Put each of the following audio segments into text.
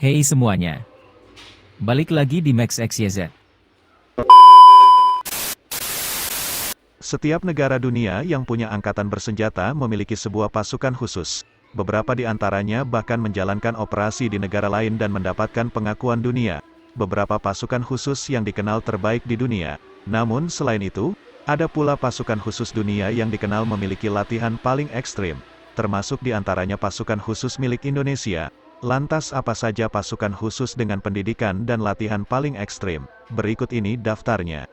Hey semuanya, balik lagi di Max XYZ. Setiap negara dunia yang punya angkatan bersenjata memiliki sebuah pasukan khusus. Beberapa di antaranya bahkan menjalankan operasi di negara lain dan mendapatkan pengakuan dunia. Beberapa pasukan khusus yang dikenal terbaik di dunia. Namun selain itu, ada pula pasukan khusus dunia yang dikenal memiliki latihan paling ekstrim. Termasuk di antaranya pasukan khusus milik Indonesia. Lantas apa saja pasukan khusus dengan pendidikan dan latihan paling ekstrim? Berikut ini daftarnya.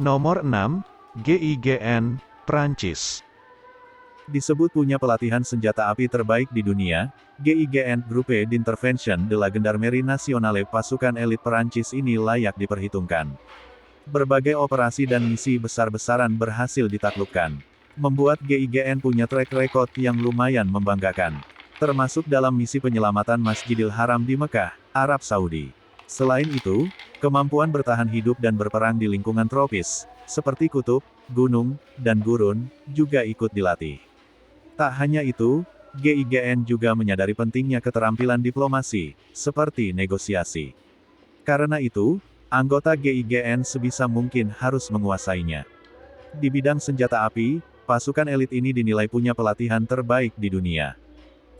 Nomor 6, GIGN, Prancis. Disebut punya pelatihan senjata api terbaik di dunia, GIGN Groupe d'Intervention de la Gendarmerie Nationale pasukan elit Perancis ini layak diperhitungkan. Berbagai operasi dan misi besar-besaran berhasil ditaklukkan. Membuat GIGN punya track record yang lumayan membanggakan. Termasuk dalam misi penyelamatan Masjidil Haram di Mekah, Arab Saudi. Selain itu, kemampuan bertahan hidup dan berperang di lingkungan tropis, seperti kutub, gunung, dan gurun, juga ikut dilatih. Tak hanya itu, GIGN juga menyadari pentingnya keterampilan diplomasi, seperti negosiasi. Karena itu, anggota GIGN sebisa mungkin harus menguasainya. Di bidang senjata api, pasukan elit ini dinilai punya pelatihan terbaik di dunia.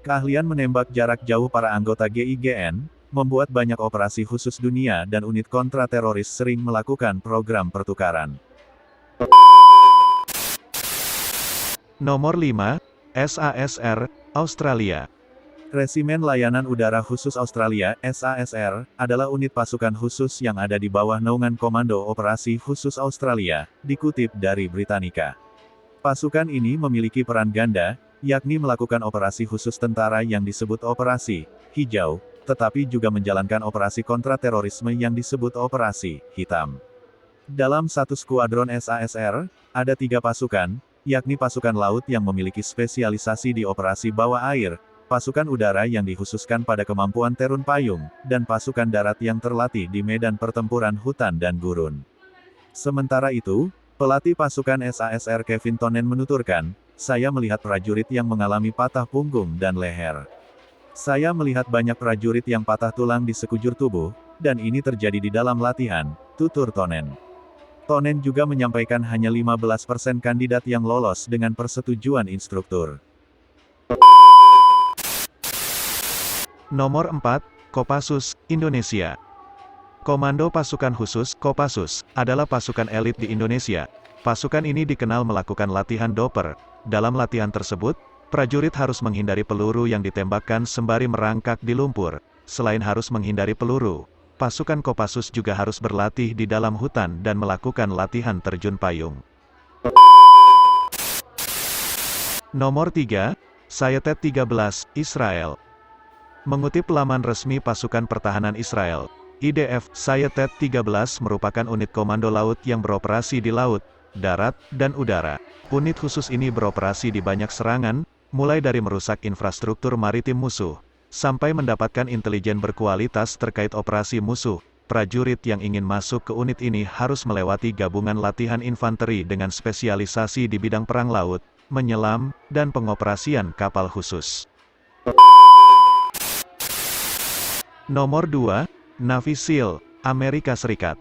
Keahlian menembak jarak jauh para anggota GIGN, membuat banyak operasi khusus dunia dan unit kontra-teroris sering melakukan program pertukaran. Nomor 5, SASR, Australia. Resimen Layanan Udara Khusus Australia, SASR, adalah unit pasukan khusus yang ada di bawah naungan Komando Operasi Khusus Australia, dikutip dari Britannica. Pasukan ini memiliki peran ganda, yakni melakukan operasi khusus tentara yang disebut Operasi Hijau, tetapi juga menjalankan operasi kontra-terorisme yang disebut Operasi Hitam. Dalam satu skuadron SASR, ada 3 pasukan, yakni pasukan laut yang memiliki spesialisasi di operasi bawah air, pasukan udara yang dikhususkan pada kemampuan terjun payung, dan pasukan darat yang terlatih di medan pertempuran hutan dan gurun. Sementara itu, pelatih pasukan SASR Kevin Tonnen menuturkan, "Saya melihat prajurit yang mengalami patah punggung dan leher. Saya melihat banyak prajurit yang patah tulang di sekujur tubuh, dan ini terjadi di dalam latihan," tutur Tonnen. Tonnen juga menyampaikan hanya 15% kandidat yang lolos dengan persetujuan instruktur. Nomor 4, Kopassus, Indonesia. Komando Pasukan Khusus, Kopassus, adalah pasukan elit di Indonesia. Pasukan ini dikenal melakukan latihan Doper. Dalam latihan tersebut, prajurit harus menghindari peluru yang ditembakkan sembari merangkak di lumpur. Selain harus menghindari peluru, pasukan Kopassus juga harus berlatih di dalam hutan dan melakukan latihan terjun payung. Nomor 3, Sayetet 13, Israel. Mengutip laman resmi Pasukan Pertahanan Israel, IDF, Sayetet 13 merupakan unit komando laut yang beroperasi di laut, darat, dan udara. Unit khusus ini beroperasi di banyak serangan, mulai dari merusak infrastruktur maritim musuh, sampai mendapatkan intelijen berkualitas terkait operasi musuh. Prajurit yang ingin masuk ke unit ini harus melewati gabungan latihan infanteri dengan spesialisasi di bidang perang laut, menyelam, dan pengoperasian kapal khusus. Nomor 2, Navy SEAL, Amerika Serikat.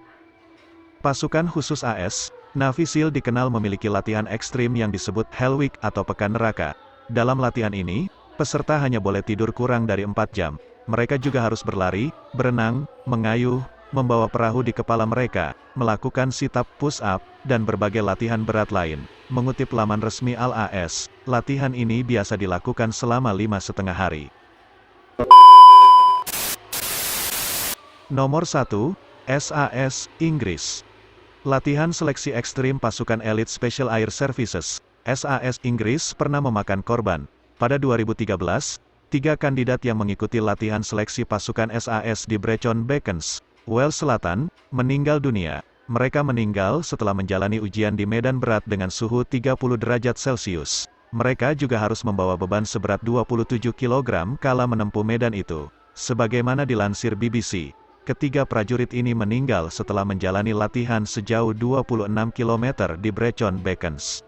Pasukan khusus AS, Navy SEAL dikenal memiliki latihan ekstrim yang disebut Hell Week atau Pekan Neraka. Dalam latihan ini, peserta hanya boleh tidur kurang dari 4 jam. Mereka juga harus berlari, berenang, mengayuh, membawa perahu di kepala mereka, melakukan sit-up, push-up, dan berbagai latihan berat lain. Mengutip laman resmi Al-AS, latihan ini biasa dilakukan selama 5,5 hari. Nomor 1, SAS, Inggris. Latihan seleksi ekstrim pasukan elit Special Air Services, SAS Inggris pernah memakan korban. Pada 2013, 3 kandidat yang mengikuti latihan seleksi pasukan SAS di Brecon Beacons, Wales Selatan, meninggal dunia. Mereka meninggal setelah menjalani ujian di medan berat dengan suhu 30 derajat Celcius. Mereka juga harus membawa beban seberat 27 kg kala menempuh medan itu. Sebagaimana dilansir BBC, ketiga prajurit ini meninggal setelah menjalani latihan sejauh 26 km di Brecon Beacons.